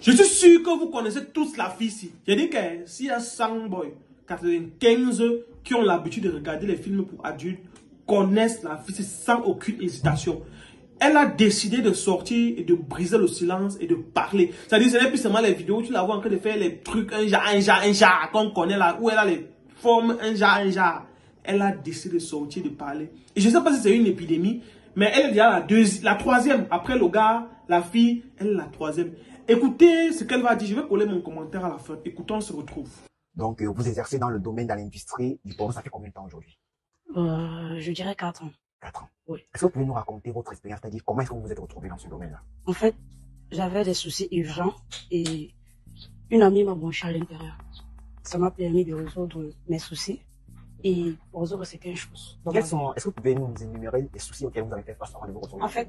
Je suis sûr que vous connaissez tous la fille ici. J'ai dit que s'il y a 100 boys, 95 qui ont l'habitude de regarder les films pour adultes connaissent la fille sans aucune hésitation. Elle a décidé de sortir et de briser le silence et de parler. C'est-à-dire, ce n'est plus seulement les vidéos où tu la vois en train de faire les trucs un genre, qu'on connaît là, où elle a les formes un genre. Elle a décidé de sortir, de parler. Et je ne sais pas si c'est une épidémie, mais elle est déjà la troisième. Après le gars, la fille, elle est la troisième. Écoutez ce qu'elle va dire. Je vais coller mon commentaire à la fin. Écoutons, on se retrouve. Donc, vous exercez dans le domaine, dans l'industrie du porno, ça fait combien de temps aujourd'hui? Je dirais 4 ans. 4 ans. Oui. Est-ce que vous pouvez nous raconter votre expérience, c'est-à-dire comment est-ce que vous vous êtes retrouvé dans ce domaine-là? En fait, j'avais des soucis urgents et une amie m'a branché à l'intérieur. Ça m'a permis de résoudre mes soucis et pour résoudre certaines choses. Est-ce que vous pouvez nous énumérer les soucis auxquels vous avez fait face avant de vous retrouver? En fait,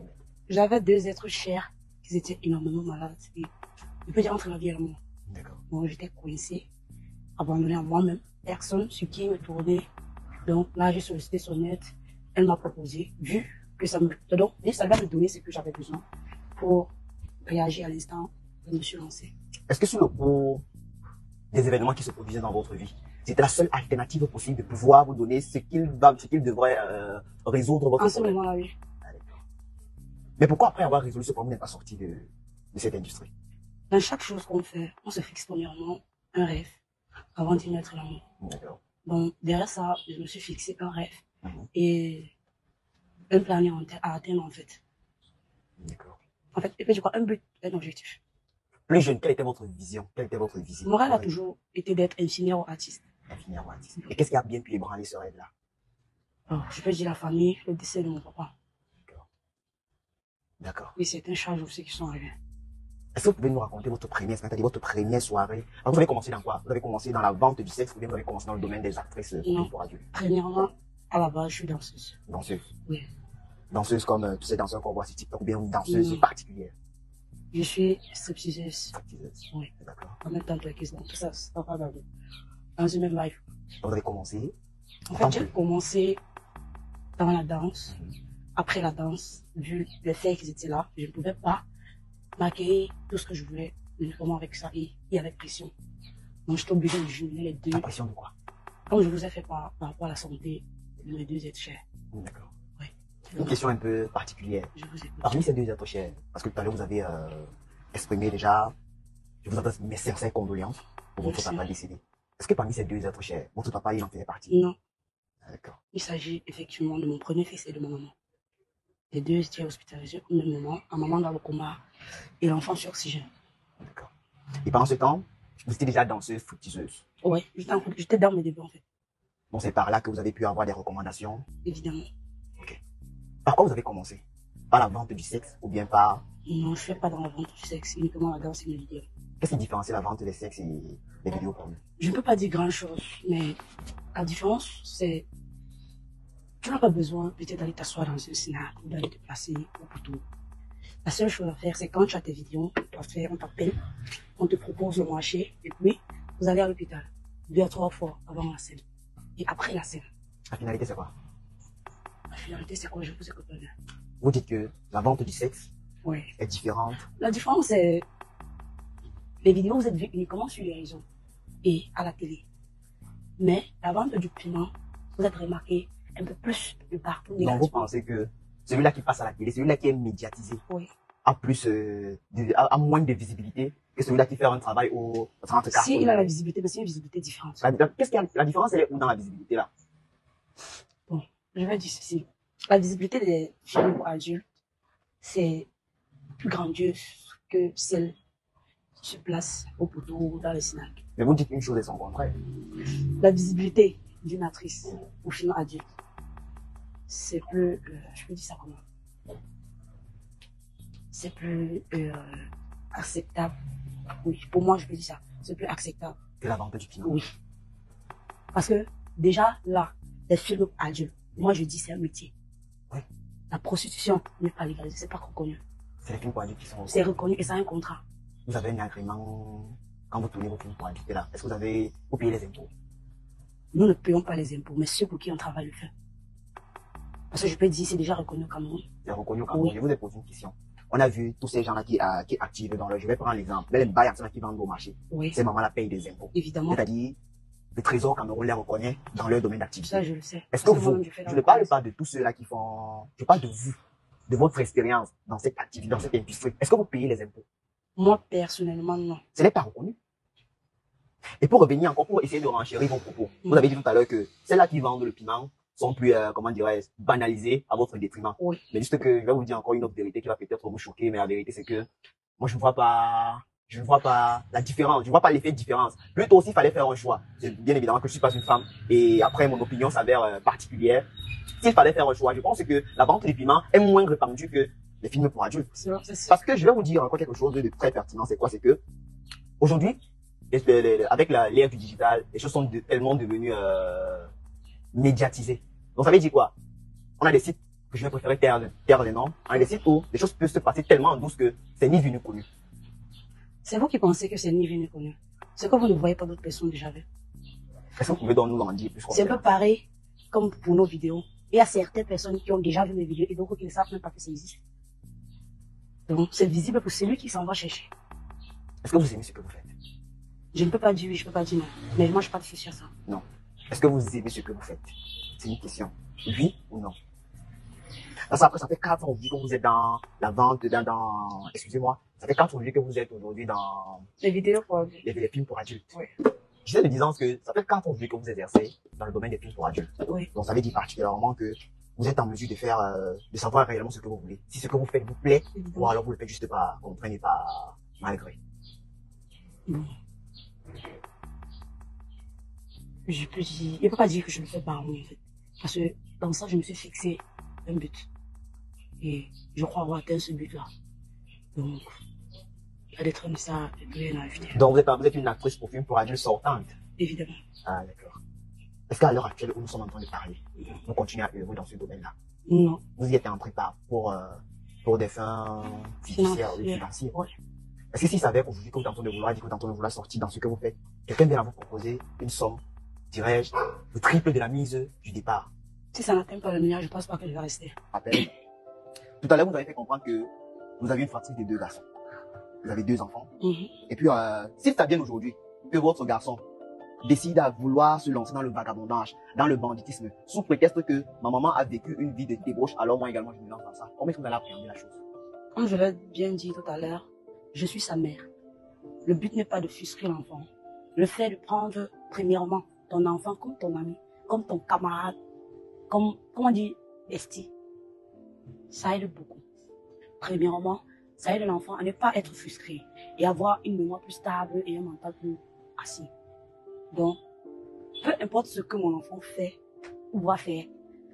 j'avais 2 êtres chers qui étaient énormément malades et je peux dire entre la vie et la mort. D'accord. Donc j'étais coincé, abandonné à moi-même, personne sur qui me tourner. Donc là, j'ai sollicité son aide. Elle m'a proposé, vu que ça va me donner ce que j'avais besoin pour réagir à l'instant. Je me suis lancé. Est-ce que sur le cours des événements qui se produisaient dans votre vie, c'était la seule alternative possible de pouvoir vous donner ce qu'il devrait résoudre votre problème? En ce moment-là, oui. Mais pourquoi après avoir résolu ce problème, vous n'êtes pas sorti de cette industrie? Dans chaque chose qu'on fait, on se fixe premièrement un rêve avant d'y mettre l'amour. D'accord. Donc derrière ça, je me suis fixé un rêve et un plan à atteindre en fait. D'accord. En fait, je crois un but, un objectif. Plus jeune, quelle était votre vision? Quelle était votre vision? Mon rêve a toujours été d'être ingénieur ou artiste. Ingénieur ou artiste. Et qu'est-ce qui a bien pu ébranler ce rêve-là? Je peux dire la famille, le décès de mon papa. D'accord. Et certaines charges aussi qui sont arrivées. Est-ce que vous pouvez nous raconter votre première, c'est-à-dire votre première soirée? Alors, vous avez commencé dans quoi? Vous avez commencé dans la vente du sexe ou bien vous avez commencé dans le domaine des actrices pour adultes? Premièrement, à la base, je suis danseuse. Danseuse? Oui. Danseuse comme tous ces danseurs qu'on voit sur TikTok ou bien une danseuse particulière? Je suis stripteaseuse. Stripteaseuse. Oui. D'accord. En même temps, tout ça, ça va dans une même life. Vous avez commencé? En fait, j'ai commencé dans la danse. Après la danse, vu le fait qu'ils étaient là, je ne pouvais pas m'acquérir tout ce que je voulais, uniquement avec ça et avec pression. Donc, j'étais obligée de jumeler les deux. La pression de quoi? Comme je vous ai fait par rapport à la santé de mes 2 êtres chers. D'accord. Oui. Une question un peu particulière. Je vous écoute. Parmi ces 2 êtres chers, parce que tout à l'heure vous avez exprimé déjà, je vous adresse mes sincères condoléances pour votre papa décédé. Est-ce que parmi ces 2 êtres chers, votre papa il en faisait partie? Non. D'accord. Il s'agit effectivement de mon premier fils et de ma maman. Les 2 étaient hospitalisés au même moment, un maman dans le coma et l'enfant sur oxygène. D'accord. Et pendant ce temps, vous étiez déjà danseuse, fructiseuse? Oui, j'étais dans mes débuts en fait. Bon, c'est par là que vous avez pu avoir des recommandations? Évidemment. Ok. Par quoi vous avez commencé? Par la vente du sexe ou bien par... Non, je ne fais pas dans la vente du sexe, uniquement la danse et les vidéos. Qu'est-ce qui différencie la vente des sexes et les vidéos porno? Je ne peux pas dire grand-chose, mais la différence, c'est... Tu n'as pas besoin peut-être d'aller t'asseoir dans un scénario ou d'aller te placer au couteau. La seule chose à faire, c'est quand tu as tes vidéos, on t'appelle, on te propose le marché, et puis vous allez à l'hôpital 2 à 3 fois avant la scène. Et après la scène. La finalité, c'est quoi? La finalité, c'est quoi? Je vous écoute bien. Vous dites que la vente du sexe est différente. La différence, c'est les vidéos, vous êtes vues uniquement sur les réseaux et à la télé. Mais la vente du piment, vous êtes remarqué un peu plus de partout. Donc vous pensez que celui-là qui passe à la télé, celui-là qui est médiatisé, a moins de visibilité que celui-là qui fait un travail au 34. Si il a la visibilité, mais c'est une visibilité différente. Qu'est-ce qu'il y a, la différence, elle est où dans la visibilité là? Bon, je vais dire ceci. La visibilité des films pour adultes, c'est plus grandiose que celle qui se place au poteau ou dans les snacks. Mais vous dites une chose et son contraire. La visibilité d'une actrice au film adulte, c'est plus, je peux dire ça comment? C'est plus acceptable. Oui, pour moi, je peux dire ça. C'est plus acceptable. Que la vente du piment? Oui. Parce que déjà, là, les films adultes, moi, je dis c'est un métier. Oui. La prostitution n'est pas légalisée, c'est pas reconnu. C'est les films pour adultes qui sont... C'est reconnu et ça a un contrat. Vous avez un agrément quand vous tournez vos films pour adultes là. Est-ce que vous payez les impôts? Nous ne payons pas les impôts, mais ceux pour qui on travaille le font. Parce que je peux dire, c'est déjà reconnu au Cameroun. C'est reconnu au Cameroun. Oui. Je vous ai posé une question. On a vu tous ces gens-là qui activent dans le... Je vais prendre l'exemple. Les bails qui vendent au marché. Oui. Ces mamans-là payent des impôts. Évidemment. C'est-à-dire, le Trésor Cameroun les reconnaît dans leur domaine d'activité. Ça, je le sais. Est-ce que vous, je ne parle pas de tous ceux-là qui font... Je parle de vous, de votre expérience dans cette activité, dans cette industrie. Est-ce que vous payez les impôts? Moi, personnellement, non. Ce n'est pas reconnu. Et pour revenir encore, pour essayer de renchérir vos propos, vous avez dit tout à l'heure que celles-là qui vendent le piment sont plus, comment dirais-je, banalisées à votre détriment. Oui. Mais juste que je vais vous dire encore une autre vérité qui va peut-être vous choquer, mais la vérité c'est que moi je ne vois pas la différence, je ne vois pas l'effet de différence. Plutôt s'il fallait faire un choix, c'est bien évidemment que je suis pas une femme et après mon opinion s'avère particulière. S'il fallait faire un choix, je pense que la vente des piments est moins répandue que les films pour adultes. Parce que je vais vous dire encore quelque chose de très pertinent, c'est quoi? C'est que aujourd'hui, avec l'ère du digital, les choses sont tellement devenues médiatisées. Donc ça veut dire quoi? On a des sites que je vais préférer taire les noms. On a des sites où les choses peuvent se passer tellement en douce que c'est ni vu ni connu. C'est vous qui pensez que c'est ni vu ni connu. C'est que vous ne voyez pas d'autres personnes déjà vues. Est-ce que vous pouvez donc nous en dire plus? C'est un peu pareil comme pour nos vidéos. Il y a certaines personnes qui ont déjà vu mes vidéos et donc qui ne savent même pas que ça existe. Donc c'est visible pour celui qui s'en va chercher. Est-ce que vous aimez ce que vous faites? Je ne peux pas dire oui, je ne peux pas dire non. Mais moi, je ne suis pas sur ça. Non. Est-ce que vous aimez ce que vous faites? C'est une question. Oui ou non? Parce qu'après, ça fait 4 ans aujourd'hui que vous êtes dans la vente, excusez-moi, ça fait 4 ans aujourd'hui que vous êtes aujourd'hui dans les vidéos pour adultes. Les films pour adultes. Oui. Je disais de disant que ça fait 4 ans aujourd'hui que vous exercez dans le domaine des films pour adultes. Oui. Donc ça veut dire particulièrement que vous êtes en mesure de faire, de savoir réellement ce que vous voulez. Si ce que vous faites vous plaît, ou alors vous le faites juste pas, comprenez pas, malgré. Je ne peux pas dire que je le fais par moi, en fait. Parce que dans ça, je me suis fixé un but. Et je crois avoir atteint ce but-là. Donc, il y a des trucs, ça, je peux rien ajouter. Donc, vous êtes une actrice pour film pour adultes sortante? Évidemment. Ah, d'accord. Est-ce qu'à l'heure actuelle où nous sommes en train de parler, vous continuez à œuvrer dans ce domaine-là? Non. Vous y êtes en prépa pour des fins financières. Ouais. Est-ce que s'il s'avère qu'aujourd'hui que vous êtes en train de vouloir, dit que vous êtes en train de vouloir sortir dans ce que vous faites, quelqu'un vient à vous proposer une somme, dirais-je, le triple de la mise du départ? Si ça n'atteint pas le milliard, je pense pas que je vais rester. Rappel. Tout à l'heure, vous avez fait comprendre que vous avez une fratrie de 2 garçons. Vous avez 2 enfants. Et puis, si ça vient aujourd'hui, que votre garçon décide à vouloir se lancer dans le vagabondage, dans le banditisme, sous prétexte que ma maman a vécu une vie de débauche, alors moi également je me lance dans ça. Comment est-ce que vous allez appréhender la chose? Comme je l'ai bien dit tout à l'heure, je suis sa mère. Le but n'est pas de frustrer l'enfant. Le fait de prendre, premièrement, ton enfant comme ton ami, comme ton camarade, comme, comment on dit, bestie, ça aide beaucoup. Premièrement, ça aide l'enfant à ne pas être frustré et avoir une mémoire plus stable et un mental plus assis. Donc, peu importe ce que mon enfant fait ou va faire,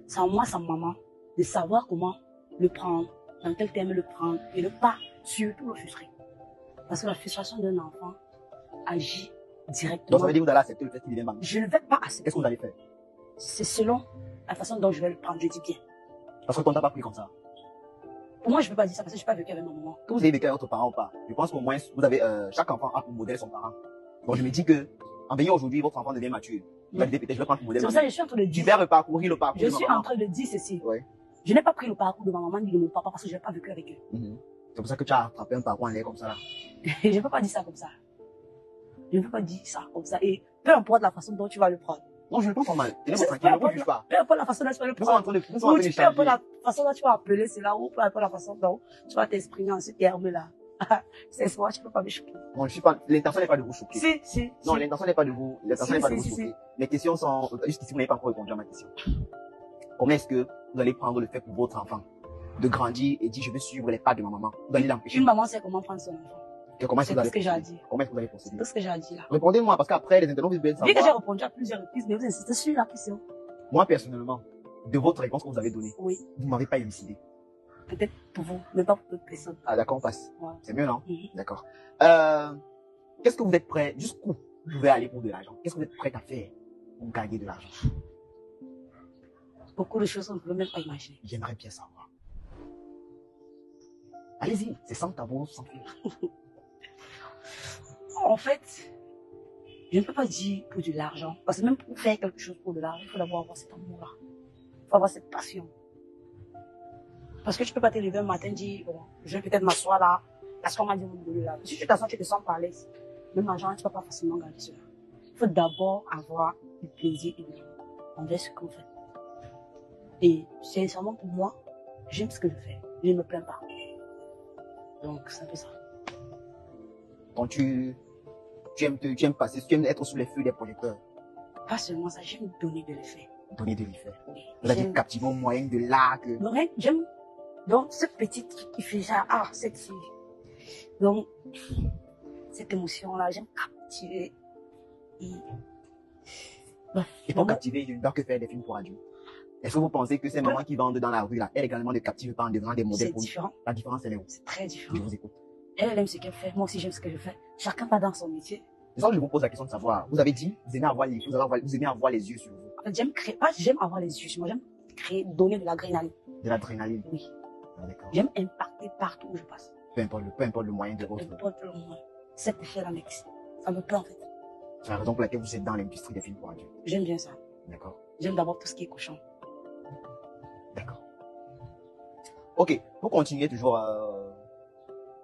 c'est à moi, sa maman, de savoir comment le prendre, dans quel terme le prendre et ne pas surtout le frustrer. Parce que la frustration d'un enfant agit directement. Donc ça veut dire que vous allez accepter le fait qu'il devienne bandit? Je ne vais pas accepter. Qu'est-ce que vous allez faire? C'est selon la façon dont je vais le prendre, je dis bien. Parce que ton t'a pas pris comme ça. Pour moi, je ne peux pas dire ça parce que je n'ai pas vécu avec ma maman. Que vous avez vécu avec votre parent ou pas, je pense qu'au moins, vous avez, chaque enfant a pour modèle son parent. Donc je me dis que, en venant aujourd'hui, votre enfant devient mature. Vous allez dire peut-être, je vais prendre pour modèle. C'est pour ça que je suis en train de dire. Tu vas reparcourir le parcours Je de suis ma maman. en train de dire ceci. Ouais. Je n'ai pas pris le parcours de ma maman ni de mon papa parce que je n'ai pas vécu avec eux. C'est pour ça que tu as attrapé un parcours en l'air comme ça là. Je ne peux pas dire ça comme ça. Je ne peux pas dire ça comme ça. Et peu importe la façon dont tu vas le prendre. Non, je ne pense pas mal. Peu importe la façon dont tu vas le prendre. Peu importe la façon dont tu vas appeler cela ou peu importe la façon dont tu vas t'exprimer en ce terme-là. C'est moi, tu ne peux pas me choquer. Non, je suis pas, l'intention n'est pas de vous choquer. Si. Non, l'intention n'est pas de vous, l'intention n'est pas de vous choquer. Les questions sont, jusqu'ici, vous n'avez pas encore répondu à ma question. Comment est-ce que vous allez prendre le fait pour votre enfant de grandir et dire je veux suivre les pas de ma maman? Vous allez l'empêcher. Une maman sait comment prendre son enfant. Et comment est-ce que vous allez procéder? C'est tout ce que j'ai à dire. Comment est-ce que vous allez procéder? C'est tout ce que j'ai à dire là. Répondez-moi parce qu'après les internautes veulent savoir. Bien que j'ai répondu à plusieurs reprises, mais vous insistez sur la question. Moi personnellement, de votre réponse que vous avez donnée, oui, vous ne m'avez pas élucidé. Peut-être pour vous, mais pas pour d'autres personnes. Ah d'accord, on passe. Ouais. C'est mieux, non? Mm-hmm. D'accord. Qu'est-ce que vous êtes prêt, jusqu'où vous pouvez aller pour de l'argent? Qu'est-ce que vous êtes prêt à faire pour gagner de l'argent? Beaucoup de choses qu'on ne peut même pas imaginer. J'aimerais bien savoir. Allez-y, c'est sans tabou, sans filtre. En fait, je ne peux pas dire pour de l'argent. Parce que même pour faire quelque chose pour de l'argent, il faut d'abord avoir cet amour-là. Il faut avoir cette passion. Parce que tu peux pas te lever un matin et dire, bon, je vais peut-être m'asseoir là, parce qu'on m'a dit de là. Si tu t'assois, tu te sens pas à l'aise. Même l'argent, tu peux pas facilement garder cela. Il faut d'abord avoir du plaisir et de l'amour envers ce qu'on fait. Et sincèrement, pour moi, j'aime ce que je fais. Je ne me plains pas. Donc, c'est un peu ça. Donc tu aimes passer, tu aimes être sous les feux des projecteurs, Pas seulement ça, j'aime donner de l'effet. donner de l'effet. Oui. Vous avez captivé au moyen de l'art que... Donc, hein, j'aime, donc, cette petite qui fait ça, ah, cette fille. Donc, cette émotion-là, j'aime captiver. Et, bref. Et pour Donc, captiver, je ne dois que faire des films pour adultes. Est-ce que vous pensez que ces mamans qui vendent dans la rue, là, elles également ne captivent pas en devenant des modèles c'est pour nous? différent. La différence, elle est où? C'est très Je différent. vous écoute. Elle aime ce qu'elle fait. Moi aussi, j'aime ce que je fais. Chacun va dans son métier. C'est ça que je vous pose la question de savoir. Vous avez dit, vous aimez avoir les yeux sur vous. En fait, j'aime créer, pas j'aime avoir les yeux. Moi, j'aime créer, donner de l'adrénaline. De l'adrénaline. Oui. Ah, d'accord. J'aime impacter partout où je passe. Peu importe le moyen de Peu votre. importe le moment. Cet effet-là, mec, ça me plaît en fait. C'est la raison pour laquelle vous êtes dans l'industrie des films pour adultes. J'aime bien ça. D'accord. J'aime d'abord tout ce qui est cochon. D'accord. Ok, pour continuer toujours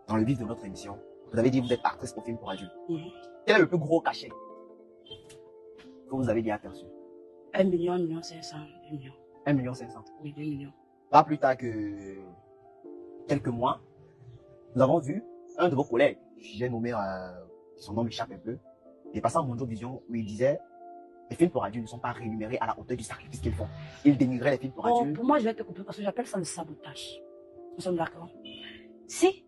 dans le vif de notre émission, vous avez dit que vous êtes actrice pour film pour adultes. Mhm. Quel est le plus gros cachet que vous avez déjà aperçu? 1 million, 1 million 500, 2 millions. 1,5 million. Oui, 2 millions. Pas plus tard que quelques mois, nous avons vu un de vos collègues, j'ai nommé, son nom m'échappe un peu, il est passé en Mondovision où il disait les films pour adultes ne sont pas rémunérés à la hauteur du sacrifice qu'ils font. Il dénigrait les films pour Bon, adultes. pour moi, je vais te couper parce que j'appelle ça le sabotage. Nous sommes d'accord. Si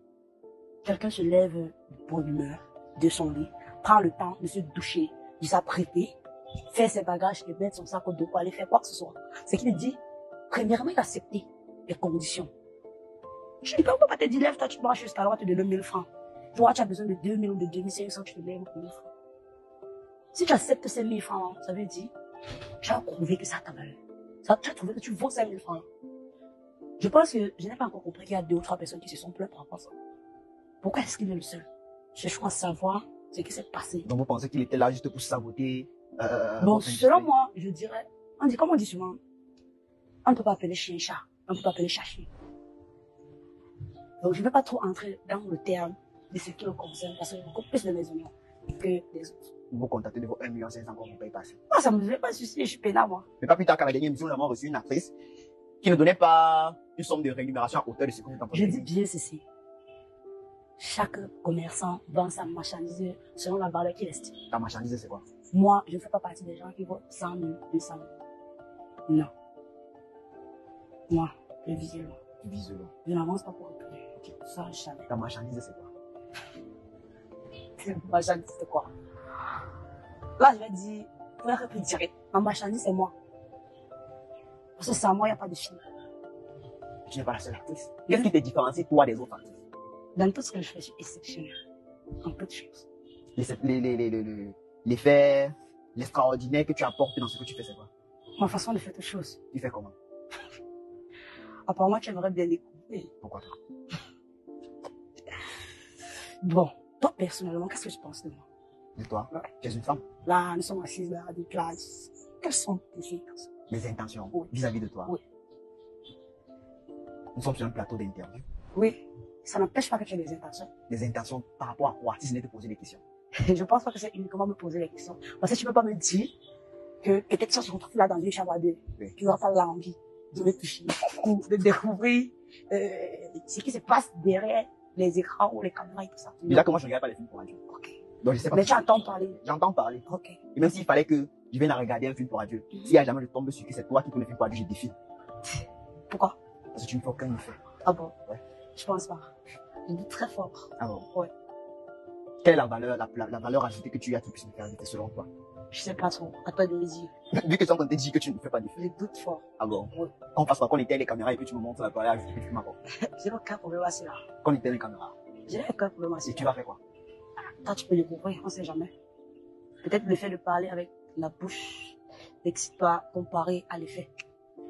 quelqu'un se lève de bonne humeur de son lit, prend le temps de se doucher, de s'apprêter, faire ses bagages, de mettre son sac au dos pour aller faire quoi que ce soit, c'est qu'il dit, premièrement, d'accepter les conditions. Je ne peux pas te dire, lève-toi, tu te marches jusqu'à là, tu te donnes 1000 francs. Toi, tu as besoin de 2000 ou de 2500, tu te lèves pour 1000 francs. Si tu acceptes ces 1000 francs, ça veut dire, tu as prouvé que ça t'a valeur. Tu as trouvé que tu vaux 5000 francs. Je pense que je n'ai pas encore compris qu'il y a 2 ou 3 personnes qui se sont plaintes par rapport à ça. Pourquoi est-ce qu'il est le seul? Je crois savoir ce qui s'est passé. Donc vous pensez qu'il était là juste pour saboter Bon, votre selon industrie? moi, je dirais, comme on dit souvent, on ne peut pas appeler chien chat, on ne peut pas appeler chat chien. Donc je ne vais pas trop entrer dans le terme de ce qui le concerne, parce que j'ai beaucoup plus de mes oignons que les autres. Vous contactez de vos 1,5 million qu'on vous paye passer. Moi, ça ne me fait pas souci, je suis pénal, moi. Mais pas plus tard qu'à la dernière émission, nous avons reçu une actrice qui ne donnait pas une somme de rémunération à hauteur de ce que vous êtes en train de Je dire. dis bien ceci. Chaque commerçant vend sa marchandise selon la valeur qu'il estime. Ta marchandise, c'est quoi? Moi, je ne fais pas partie des gens qui vont 100 000, 200 000. Non. Moi, je vis loin. Tu vises loin. Je n'avance pas pour reculer. Ça, jamais. Ta marchandise, c'est quoi? Ma marchandise, c'est quoi? Là, je vais dire, pour être plus direct, ma marchandise, c'est moi. Parce que sans moi, il n'y a pas de film. Tu n'es pas la seule actrice. Qu'est-ce qui te différencie, toi, des autres actrices? Dans tout ce que je fais, je suis exceptionnel. En peu de choses. L'effet, l'extraordinaire que tu apportes dans ce que tu fais, c'est quoi? Ma façon de faire les choses. Tu fais comment? Apparemment, tu aimerais bien découvrir. Pourquoi toi? Bon, toi, personnellement, qu'est-ce que tu penses de moi? De toi? Tu es une femme? Là, nous sommes assises là, à des places. Quelles sont tes intentions? Mes intentions Oui. vis-à-vis de toi? Oui. Nous sommes sur un plateau d'interview. Oui, ça n'empêche pas que tu aies des intentions. Des intentions par rapport à quoi? Si ce n'est de poser des questions. Je pense pas que c'est uniquement me poser les questions. Parce que tu peux pas me dire que peut-être si on se retrouve là dans une chambre à deux, Oui. tu n'auras pas l'envie de me toucher ou de découvrir ce qui se passe derrière les écrans ou les caméras et tout ça. Déjà que moi, je ne regarde pas les films pour adultes. Ok. Donc, je sais pas. Mais tu entends parler. J'entends parler. Ok. Et même s'il fallait que je vienne à regarder un film pour adultes, s'il y a jamais je tombe sur que c'est toi qui tourne le film pour adultes, je défie. Pourquoi? Parce que tu ne fais aucun effet. Ah bon? Ouais. Je pense pas. Je dis très fort. Alors, Ouais. quelle est la valeur ajoutée que tu as qui puisse me faire effet selon toi? Je sais pas trop. À toi de me dire. Vu que tu es en train de te dire que tu ne fais pas d'effet. Je doute fort. Alors, Ouais. quand on passe par qu'on éteint les caméras et puis tu me montres la parole, je fais ma J'ai aucun problème à cela. Qu'on éteint les caméras. J'ai aucun problème à Et cela. tu vas faire quoi? Toi, tu peux découvrir, on sait jamais. Peut-être le fait de parler avec la bouche n'excite pas comparé à l'effet.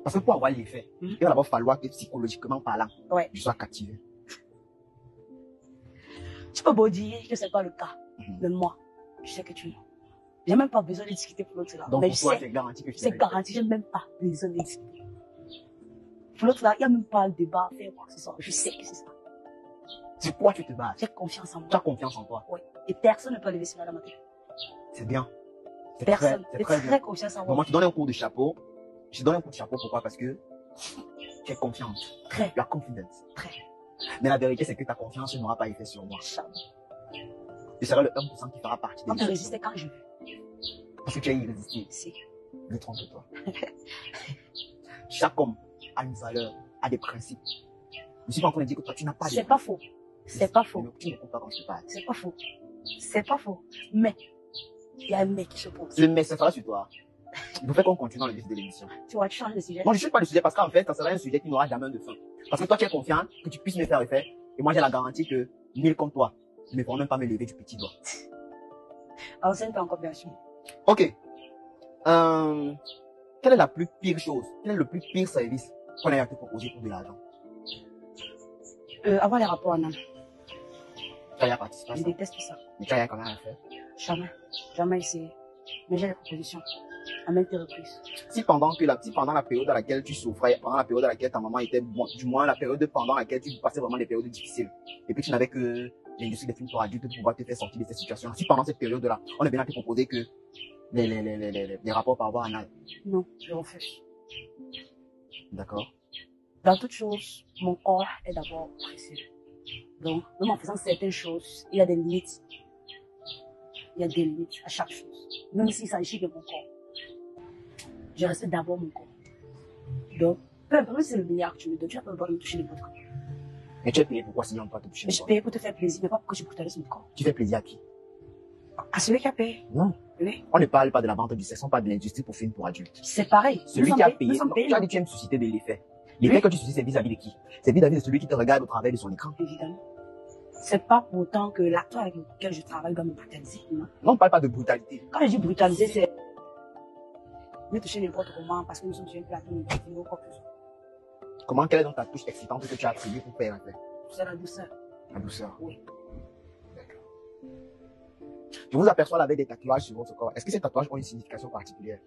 Parce que pour avoir l'effet, il va d'abord falloir que psychologiquement parlant, Ouais. je sois captivé. Tu peux beau dire que c'est pas le cas. Mais moi, je sais que tu mens. J'ai même pas besoin de discuter pour l'autre là. Donc Mais pour je toi, sais, c'est garanti que je c'est garanti, j'ai même pas besoin de discuter. Pour l'autre, là, il n'y a même pas le débat à faire quoi que ce soit. Je sais que c'est ça. Sur quoi tu te bases? J'ai confiance en Tu as moi. confiance en toi. Oui. Et personne ne peut lever cela dans ma tête. C'est bien. C'est Personne. très, J'ai très très bien. confiance en Bon, moi, moi. tu donnes un coup de chapeau. Je te donne un coup de chapeau, pourquoi? Parce que tu as confiance. Très, Tu as confidence. très. Mais la vérité, c'est que ta confiance n'aura pas effet sur moi. Inch'Allah. Tu seras le 1% qui fera partie On des peut gens. résister quand je veux. Parce que tu es irrésistible. C'est. Ne trompe-toi. Chaque homme a une valeur, a des principes. Je ne suis pas en train de dire que toi, tu n'as pas de C'est pas faux. C'est pas faux. Tu ne comptes pas quand je parle. C'est pas faux. C'est pas faux. Mais, il y a un mec qui se pose. Le mais, ça sera sur toi. Il faut faire qu'on continue dans le vif de l'émission. Tu vois, tu changes de sujet. Moi, je ne suis pas le sujet parce qu'en fait, ça sera un sujet qui n'aura jamais de fin. Parce que toi, tu es confiant que tu puisses me faire effet. Et moi, j'ai la garantie que 1000 comme toi ne pourront même pas me lever du petit doigt. Alors, c'est pas en conversion. Ok. Quelle est la plus pire chose? Quel est le plus pire service qu'on ait à te proposer pour de l'argent? Avoir les rapports en âme. Tu as participé à Je ça. déteste ça. Mais tu as quand même à faire. Jamais. Jamais essayé. Mais j'ai des propositions. À maintes reprises. Si pendant la période dans laquelle tu souffrais, pendant la période dans laquelle ta maman était bon, du moins la période pendant laquelle tu passais vraiment des périodes difficiles, et puis tu n'avais que l'industrie des films pour adultes pour pouvoir te faire sortir de cette situation. Si pendant cette période-là, on est bien à te proposer que les rapports par rapport à anal. Non, je refuse. D'accord? Dans toute chose, mon corps est d'abord précieux. Donc, même en faisant certaines choses, il y a des limites. Il y a des limites à chaque chose. Même s'il s'agit de mon corps. Je respecte d'abord mon corps. Donc, peu importe si c'est le milliard que tu me donnes, tu vas pas me toucher les votre corps. Et tu es payé pourquoi si on ne peut pas te toucher? Mais je paye pour te faire plaisir, mais pas pour que tu brutalises mon corps. Tu fais plaisir à qui? À celui qui a payé. Non. Oui. On ne parle pas de la vente du sexe, on parle de l'industrie pour films pour adultes. C'est pareil. Celui Nous qui a sommes payé, nous sommes non, payés, tu as dit que tu aimes susciter de l'effet. L'effet Oui. que tu suscites, c'est vis-à-vis de qui? C'est vis-à-vis de celui qui te regarde au travers de son écran. évidemment. C'est pas pour autant que l'acteur avec lequel je travaille doit me brutaliser. Non. Non, on ne parle pas de brutalité. Quand je dis brutaliser, c'est me toucher n'importe comment parce que nous sommes sur un plateau de ou quoi que ce soit. Comment, quelle est donc ta touche excitante que tu as attribuée pour faire l'effet? C'est la douceur. La douceur. Oui. D'accord. Je vous aperçois là avec des tatouages sur votre corps. Est-ce que ces tatouages ont une signification particulière?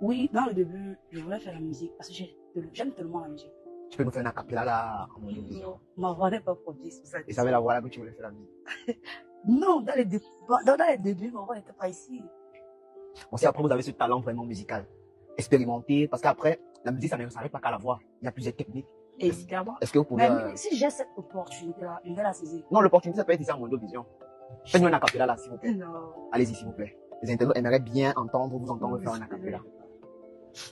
Oui, dans le début, je voulais faire la musique parce que j'aime tellement la musique. Tu peux nous faire un acapella là en mode vision. Non, ma voix n'est pas propice pour ça. Et ça avait la voix là que tu voulais faire la musique. Non, dans les débuts, ma voix n'était pas ici. Bon, si après vous avez ce talent vraiment musical, expérimenté, parce qu'après, la musique ça ne s'arrête pas qu'à la voix. Il y a plusieurs techniques. Évidemment. Est-ce que vous pouvez. Mais si j'ai cette opportunité-là, je vais la saisir. Non, l'opportunité ça peut être ici en mode vision. Faites-nous un acapella là, s'il vous plaît. Non. Allez-y, s'il vous plaît. Les internautes aimeraient bien entendre, vous entendre faire un acapella.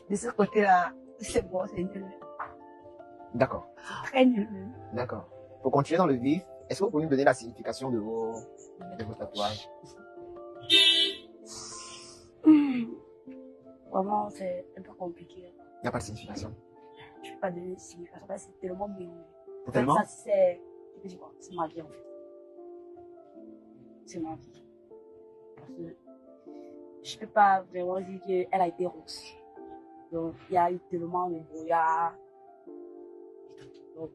De ce côté-là, c'est bon, c'est nul. D'accord. C'est très nul. D'accord. Pour continuer dans le vif, est-ce que vous pouvez nous donner la signification de vos tatouages? Vraiment, c'est un peu compliqué. Il n'y a pas de signification. Je ne peux pas donner de signification parce que c'est tellement mélangé. Totalement? Ça, c'est, je dis quoi, c'est ma vie en fait. C'est ma vie. Parce que je peux pas vraiment dire qu'elle a été rose. Donc, il y a eu tellement de brouillard. Donc,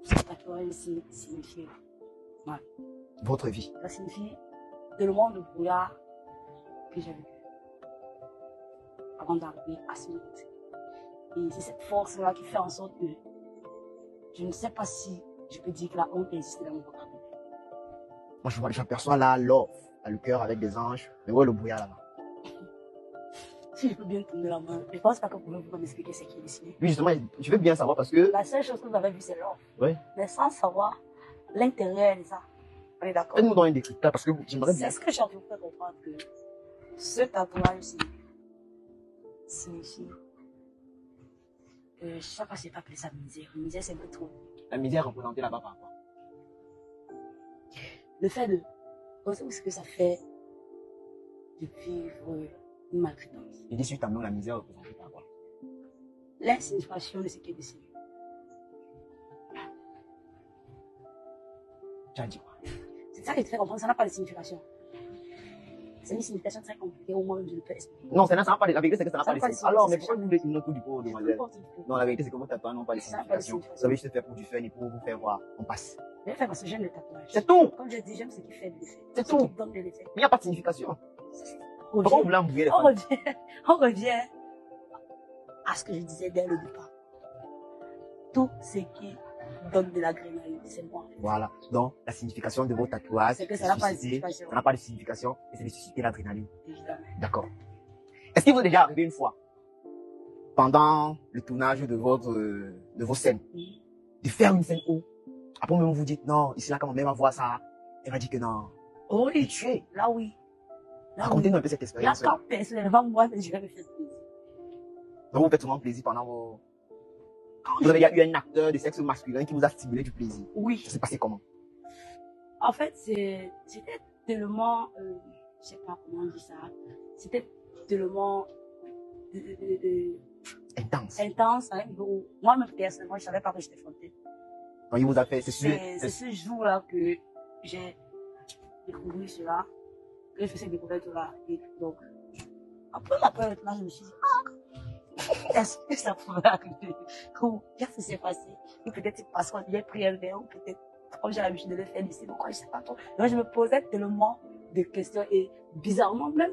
ça pourrait aussi signifier ma vie. Votre vie. Ça signifie tellement de brouillard que j'ai vécu avant d'arriver à ce moment. Et c'est cette force-là qui fait en sorte que je ne sais pas si je peux dire que la honte existe dans mon vocabulaire. Moi, j'aperçois là l'offre, le cœur avec des anges. Mais où est le brouillard là-bas? Si je peux bien tourner la main, je pense pas que vous pouvez m'expliquer ce qui est dessiné. Oui, justement, je veux bien savoir parce que. La seule chose que vous avez vue, c'est l'offre. Oui. Mais sans savoir l'intérieur de ça. On est d'accord? Faites-nous dans un décryptage parce que j'aimerais bien. C'est ce que j'ai envie de vous faire comprendre que ce tatouage signifie que je ne sais pas si c'est pas appeler ça misère. Misère, c'est un peu trop. La misère représentée là-bas par quoi? Le fait de penser ce que ça fait de vivre une maltraitance. Il dit suite à nous, la misère représentée par quoi? L'insignification de ce qui est dessiné. Tu as dit quoi? C'est ça qui te fait comprendre, ça n'a pas de signification. C'est une signification très compliquée, au moins je ne peux expliquer. Non, ça n'a pas de. La vérité, c'est que ça n'a pas de signification. Alors, mais pourquoi signification. vous voulez une autre du pot, demoiselle? Non, la vérité, c'est que vos tatouages n'ont pas de Ça n'a pas de signification. Vous signification. savez juste faire pour du fun et pour vous faire voir. On passe. Je vais faire parce que j'aime le tatouage. C'est tout! Comme je dis, j'aime ce qui fait de l'effet. C'est Ce tout. qui donne de l'effet. Mais il n'y a pas de signification. On Pourquoi vous voulez embrouiller les on femmes? revient à ce que je disais dès le départ. tout ce qui donne de l'adrénaline, c'est moi. Voilà. Donc, la signification de vos tatouages, C'est que ça n'a pas de signification. Ça n'a pas de signification et c'est de susciter l'adrénaline. Évidemment. D'accord. Est-ce qu'il vous est déjà arrivé une fois, pendant le tournage de vos scènes, de faire une scène où, après même vous dites, non, ici là, quand ma mère va voir ça, elle va dire que non. Oh oui, tu es. là oui. Racontez-nous un peu cette Là, expérience. quand personnellement, moi, je vais me faire plaisir. Donc, vous faites souvent plaisir pendant vos... Vous avez déjà eu un acteur de sexe masculin qui vous a stimulé du plaisir. Oui. Ça s'est passé comment? En fait, c'était tellement, je sais pas comment on dit ça, c'était tellement Intense. à un niveau où moi-même personnellement, je savais pas que j'étais fontaine. Donc, il vous a fait... C'est ce jour-là que j'ai découvert cela, que je faisais découvrir cela. Et donc, après maintenant, je me suis dit, est-ce que ça pourrait arriver? Qu'est-ce qui s'est passé? Ou peut-être c'est parce qu'on y a pris un verre, ou peut-être comme j'ai l'habitude de le faire ici, donc je sais pas trop. Donc je me posais tellement de questions et bizarrement même,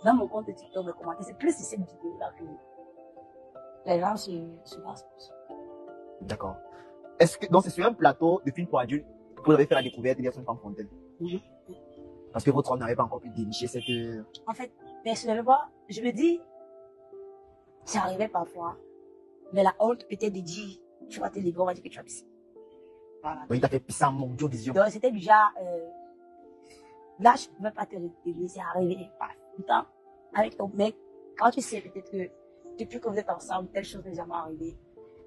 dans mon compte de TikTok, me commenter, c'est plus cette vidéo-là que les gens se basent pour ça. D'accord. Est-ce que, donc c'est sur un plateau de film pour adultes que vous avez fait la découverte d'Ederson Femme Fontaine? Parce que votre homme n'avait pas encore pu dénicher cette... En fait, personnellement, je me dis, ça arrivait parfois, mais la honte peut-être de dire, tu vas te livrer, on va dire que tu as pissé. Voilà. Donc il t'a fait pisser en Mondio Vision. Donc c'était du genre, là je ne pouvais pas te laisser arriver. Pourtant, avec ton mec, quand tu sais peut-être que depuis que vous êtes ensemble, telle chose n'est jamais arrivée,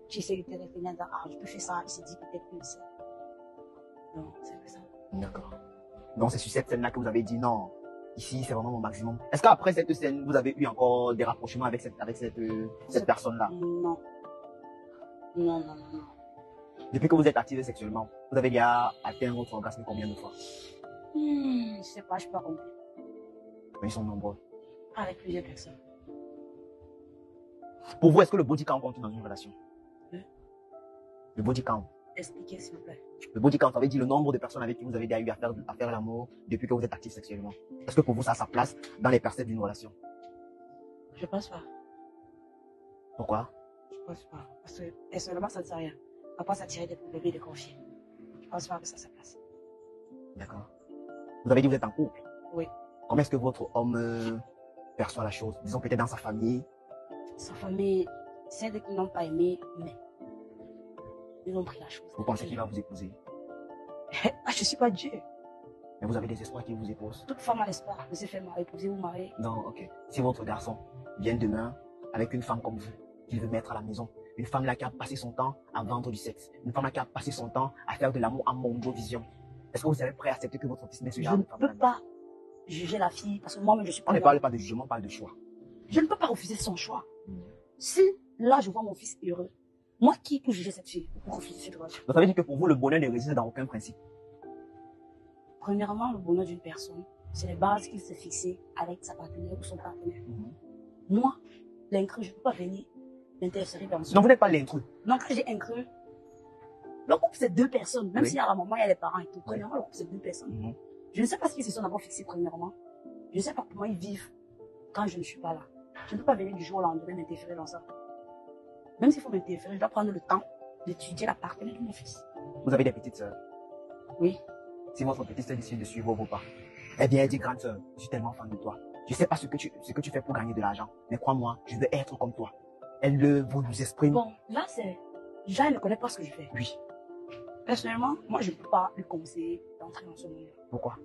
tu sais que tu es réfléchi, je peux faire ça, il s'est dit peut-être que c'est. Donc c'est que ça. D'accord. Donc c'est sur cette scène-là que vous avez dit non, ici c'est vraiment mon maximum. Est-ce qu'après cette scène, vous avez eu encore des rapprochements avec cette personne-là? Non. Non. Depuis que vous êtes active sexuellement, vous avez déjà atteint votre orgasme combien de fois? Je sais pas, je peux pas compter. Mais ils sont nombreux. Avec plusieurs personnes. Pour vous, est-ce que le body count compte dans une relation? Le body count. Expliquez s'il vous plaît. Le body count, ça veut dire le nombre de personnes avec qui vous avez déjà eu à faire l'amour depuis que vous êtes actif sexuellement. Est-ce que pour vous, ça a sa place dans les percepts d'une relation? Je pense pas. Pourquoi? Je pense pas. Parce que personnellement, ça ne sert à rien. À part s'attirer des problèmes et des conflits. Je pense pas que ça a sa place. D'accord. Vous avez dit que vous êtes en couple? Oui. Comment est-ce que votre homme perçoit la chose? Disons peut-être dans sa famille. Sa famille, celles qui n'ont pas aimé, mais ils ont pris la chose. Vous pensez qu'il va vous épouser? Ah, je suis pas Dieu. Mais vous avez des espoirs qu'il vous épouse? Toute femme a l'espoir de se faire épouser ou marier. Non, ok. Si votre garçon vient demain avec une femme comme vous, qu'il veut mettre à la maison, une femme là qui a passé son temps à vendre du sexe, une femme là qui a passé son temps à faire de l'amour en Mondovision, est-ce que vous êtes prêt à accepter que votre fils n'est ce genre de femme? Je ne peux pas juger la fille parce que moi-même je suis pas. On ne parle pas de jugement, on parle de choix. Je ne peux pas refuser son choix. Si là je vois mon fils heureux, moi qui peux juger cette fille pour refuser cette relation? Donc ça veut dire que pour vous, le bonheur ne réside dans aucun principe. Premièrement, le bonheur d'une personne, c'est les bases qu'il s'est fixées avec sa partenaire ou son partenaire. Moi, l'inclus, je ne peux pas venir m'intéresser dans ça. Non, vous n'êtes pas l'intrus. Non, quand j'ai inclus, le couple c'est deux personnes, même s'il y a la maman, il y a les parents et tout. Premièrement, le couple c'est deux personnes. Je ne sais pas ce qu'ils se sont d'abord fixés premièrement. Je ne sais pas comment ils vivent quand je ne suis pas là. Je ne peux pas venir du jour au lendemain m'interférer dans ça. Même s'il faut m'interférer, je dois prendre le temps d'étudier la partenaire de mon fils. Vous avez des petites sœurs? Oui. Si votre petite sœur décide de suivre vos pas, eh bien, elle dit, grande sœur, je suis tellement fan de toi. Je sais pas ce que tu fais pour gagner de l'argent, mais crois-moi, je veux être comme toi. Elle vous exprime. Bon, là, déjà, elle ne connaît pas ce que je fais. Oui. Personnellement, moi, je ne peux pas lui conseiller d'entrer dans ce monde. Pourquoi?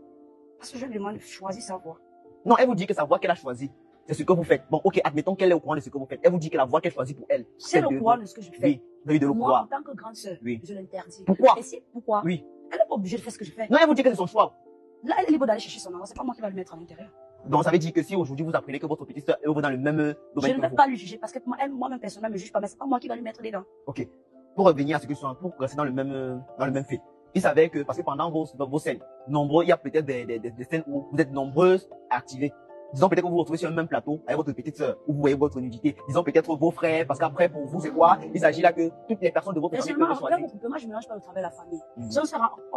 Parce que je lui demande de choisir sa voie. Non, elle vous dit que sa voie qu'elle a choisie, c'est ce que vous faites. Bon, ok, admettons qu'elle est au courant de ce que vous faites. Elle vous dit que la voie qu'elle choisit pour elle. C'est au courant de ce que je fais. Oui, vous avez de le Moi, croire. en tant que grande sœur, Oui. je l'interdis. Pourquoi? Et si, pourquoi? Oui. Elle n'est pas obligée de faire ce que je fais. Non, elle vous dit que c'est son choix. Là, elle est libre d'aller chercher son argent. C'est pas moi qui va le mettre à l'intérieur. Donc, ça veut dire que si aujourd'hui vous apprenez que votre petite sœur œuvre dans le même domaine Je ne que vais vous. pas lui juger parce que moi-même personnellement, me juge pas. Mais c'est pas moi qui va lui mettre dedans. Ok. Pour revenir à ce que sont, pour rester dans le même fait. Il savait que, parce que pendant vos scènes, il y a peut-être des scènes où vous êtes nombreuses à activer. Disons peut-être que vous vous retrouvez sur un même plateau avec votre petite sœur, où vous voyez votre nudité. Disons peut-être vos frères, parce qu'après, pour vous, c'est quoi? Il s'agit là que toutes les personnes de votre famille peuvent choisir. Moi, je ne mélange pas le travail et la famille. Si on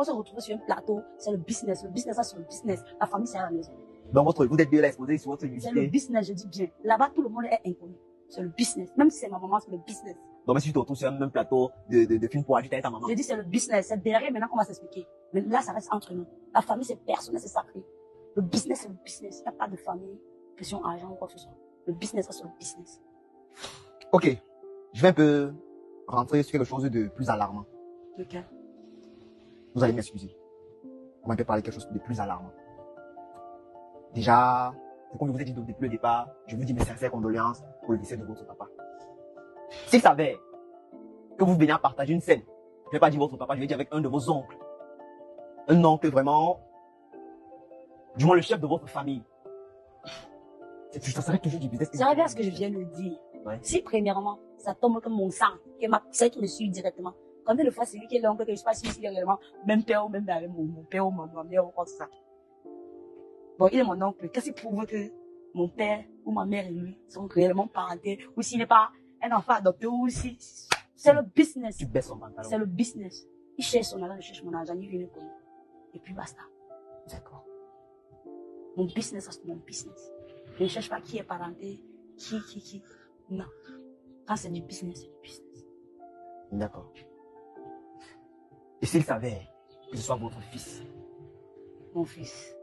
se retrouve sur un plateau, c'est le business. Le business, ça, c'est le business. La famille, c'est à la maison. Donc, vous êtes deux là exposés sur votre C'est le nudité. business, je dis bien. Là-bas, tout le monde est inconnu. C'est le business. Même si c'est ma maman, c'est le business. Donc, si tu te retrouves sur un même plateau de films pour adultes avec ta maman. Je dis, c'est le business. C'est derrière, maintenant, qu'on va s'expliquer. Mais là, ça reste entre nous. La famille, c'est personnel, c'est sacré. Le business, c'est le business. Il n'y a pas de famille, question argent ou quoi que ce soit. Le business reste le business. Ok. Je vais un peu rentrer sur quelque chose de plus alarmant. Ok. Vous allez m'excuser. On va un peu parler de quelque chose de plus alarmant. Déjà, comme je vous ai dit depuis le départ, je vous dis mes sincères condoléances pour le décès de votre papa. S'il savait que vous venez à partager une scène, je ne vais pas dire votre papa, je vais dire avec un de vos oncles. Un oncle vraiment, du moins le chef de votre famille. Ça serait toujours du business. Ça revient à ce que je viens de dire. Ouais. Si premièrement, ça tombe comme mon sang, que ma sœur qui me suit directement. Combien de fois c'est lui qui est l'oncle que je ne sais pas si c'est réellement même père ou même avec mon père ou ma mère ou quoi que ça. Bon, il est mon oncle. Qu'est-ce qui prouve que mon père ou ma mère et lui sont réellement parentés, ou s'il n'est pas un enfant adopté, ou si c'est le business. Tu baisses son pantalon. C'est le business. Il cherche son argent, je cherche mon argent, il vient pour nous. Et puis basta. D'accord. Mon business reste mon business. Je ne cherche pas qui est parenté, qui. Non. Quand c'est du business, c'est du business. D'accord. Et s'il savait que ce soit votre fils? Mon fils.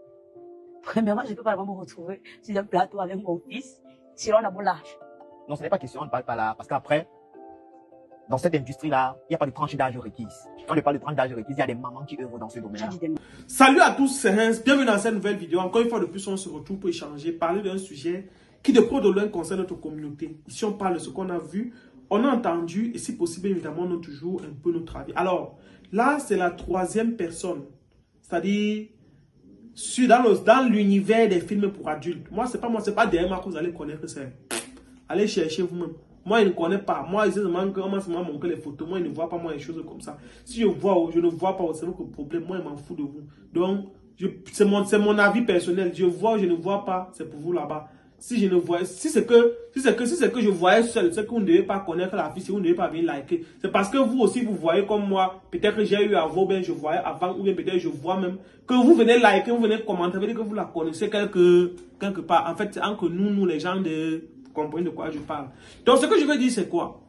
Premièrement, je ne peux pas vraiment me retrouver sur un plateau avec mon fils, sinon on a mon âge. Non, ce n'est pas question, on ne parle pas là. Parce qu'après, dans cette industrie-là, il n'y a pas de tranche d'âge requise. Quand on parle de tranche d'âge requise, il y a des mamans qui œuvrent dans ce domaine-là. Salut à tous, c'est Hans. Bienvenue dans cette nouvelle vidéo. Encore une fois de plus, on se retrouve pour échanger, parler d'un sujet qui de près ou de loin concerne notre communauté. Ici, on parle de ce qu'on a vu, on a entendu et si possible, évidemment, on a toujours un peu notre avis. Alors, là, c'est la troisième personne. C'est-à-dire, dans l'univers des films pour adultes. Moi, c'est pas derrière moi que vous allez connaître ça. Allez chercher vous-même. Moi, il ne connaît pas. Moi, il sait seulement que moi, montrer les photos. Moi, il ne voit pas moi les choses comme ça. Si je vois, je ne vois pas, c'est votre problème. Moi, il m'en fout de vous. Donc, c'est mon avis personnel. Je vois, je ne vois pas, c'est pour vous là-bas. Si je ne vois, si c'est que je voyais seul, c'est que vous ne devez pas connaître la fille, si vous ne devez pas venir liker. C'est parce que vous aussi, vous voyez comme moi. Peut-être que j'ai eu avant, ben je voyais avant, ou bien peut-être je vois même que vous venez liker, vous venez commenter, vous dites que vous la connaissez quelque part. En fait, c'est entre nous, les gens comprenez de quoi je parle. Donc, ce que je veux dire, c'est quoi?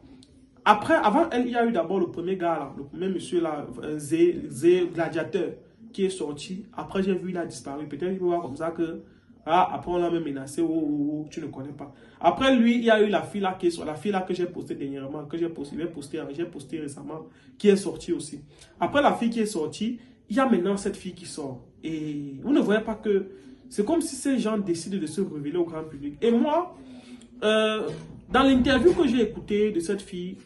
Avant elle, il y a eu d'abord le premier gars là, le premier monsieur là, Zé Gladiateur, qui est sorti. Après, j'ai vu, il a disparu. Peut-être il peut voir comme ça que, après on l'a même menacé, tu ne connais pas. Après lui, il y a eu la fille là qui est sortie, la fille là que j'ai posté dernièrement, que j'ai posté récemment, qui est sortie aussi. Après la fille qui est sortie, il y a maintenant cette fille qui sort. Et vous ne voyez pas que c'est comme si ces gens décident de se révéler au grand public. Et moi, dans l'interview que j'ai écoutée de cette fille,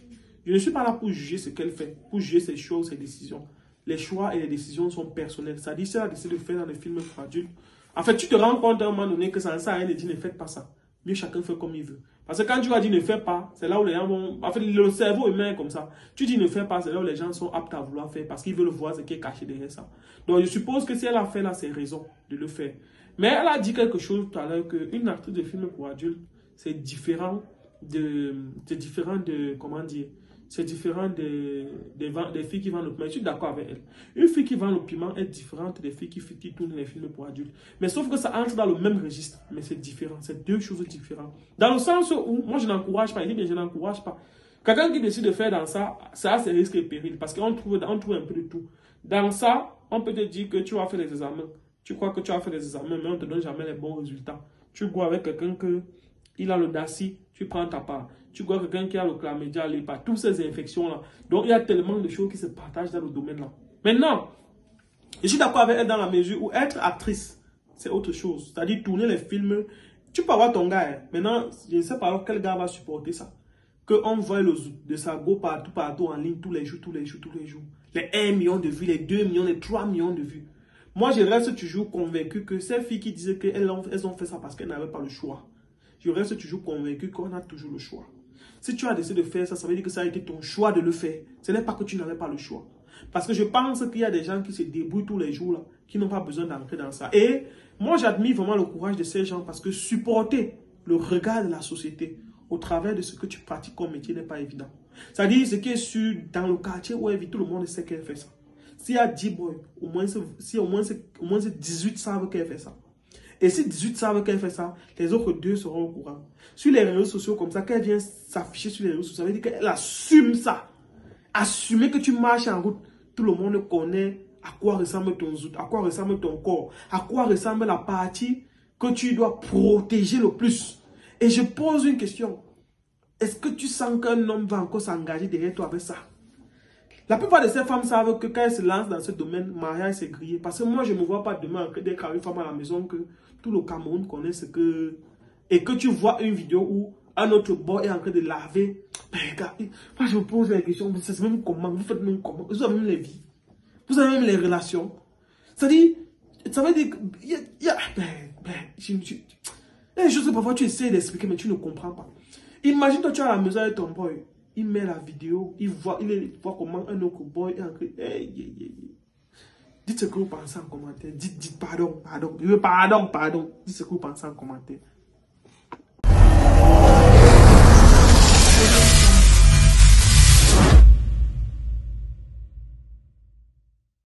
je ne suis pas là pour juger ce qu'elle fait, pour juger ses choix ou ses décisions. Les choix et les décisions sont personnelles. C'est-à-dire, si elle a décidé de faire dans les films pour adultes, en fait, tu te rends compte à un moment donné que ça ne sert à rien de dire ne faites pas ça. Mieux chacun fait comme il veut. Parce que quand tu vas dire ne fais pas, c'est là où les gens vont... En fait, le cerveau humain est comme ça. Tu dis ne fais pas, c'est là où les gens sont aptes à vouloir faire parce qu'ils veulent voir ce qui est caché derrière ça. Donc, je suppose que si elle a fait là, c'est raison de le faire. Mais elle a dit quelque chose tout à l'heure qu'une actrice de film pour adultes, c'est différent de, comment dire, c'est différent des filles qui vendent le piment. Je suis d'accord avec elle. Une fille qui vend le piment est différente des filles qui tournent les films pour adultes. Mais sauf que ça entre dans le même registre, mais c'est différent. C'est deux choses différentes. Dans le sens où, moi je n'encourage pas, je n'encourage pas. Quelqu'un qui décide de faire dans ça, ça a ses risques et périls, parce qu'on trouve un peu de tout. Dans ça, on peut te dire que tu vas faire les examens. Tu crois que tu vas faire les examens, mais on ne te donne jamais les bons résultats. Tu vois avec quelqu'un il a le DACI, tu prends ta part. Tu vois quelqu'un qui a le chlamydia, l'hépa, toutes ces infections-là. Donc, il y a tellement de choses qui se partagent dans le domaine-là. Maintenant, je suis d'accord avec elle dans la mesure où être actrice, c'est autre chose. C'est-à-dire tourner les films. Tu peux avoir ton gars. Hein. Maintenant, je ne sais pas alors quel gars va supporter ça. Qu'on voit le zouk de sa go partout en ligne, tous les jours. Les 1 million de vues, les 2 millions, les 3 millions de vues. Moi, je reste toujours convaincu que ces filles qui disaient qu'elles ont fait ça parce qu'elles n'avaient pas le choix. Je reste toujours convaincu qu'on a toujours le choix. Si tu as décidé de faire ça, ça veut dire que ça a été ton choix de le faire. Ce n'est pas que tu n'avais pas le choix. Parce que je pense qu'il y a des gens qui se débrouillent tous les jours, là, qui n'ont pas besoin d'entrer dans ça. Et moi, j'admire vraiment le courage de ces gens parce que supporter le regard de la société au travers de ce que tu pratiques comme métier n'est pas évident. C'est-à-dire, ce qui est sûr, dans le quartier où elle vit, tout le monde sait qu'elle fait ça. S'il y a 10 boys, au moins 18 savent qu'elle fait ça. Et si 18 savent qu'elle fait ça, les autres 2 seront au courant. Sur les réseaux sociaux comme ça, qu'elle vient s'afficher sur les réseaux sociaux, ça veut dire qu'elle assume ça. Assumer que tu marches en route, tout le monde connaît à quoi ressemble ton zout, à quoi ressemble ton corps, à quoi ressemble la partie que tu dois protéger le plus. Et je pose une question. Est-ce que tu sens qu'un homme va encore s'engager derrière toi avec ça? La plupart de ces femmes savent que quand elles se lancent dans ce domaine, mariage c'est grillé. Parce que moi, je ne me vois pas demain d'être avec une femme à la maison que tout le Cameroun connaît ce que... Et que tu vois une vidéo où un autre boy est en train de laver. Ben, regarde, moi je me pose la question, c'est même comment, vous faites même comment, vous avez même les vies, vous avez même les relations. Ça veut dire que il y a des choses que parfois tu essaies d'expliquer mais tu ne comprends pas. Imagine toi tu es à la maison avec ton boy, il met la vidéo, il voit comment un autre boy est en train de... Dites ce que vous pensez en commentaire, dites pardon, dites ce que vous pensez en commentaire.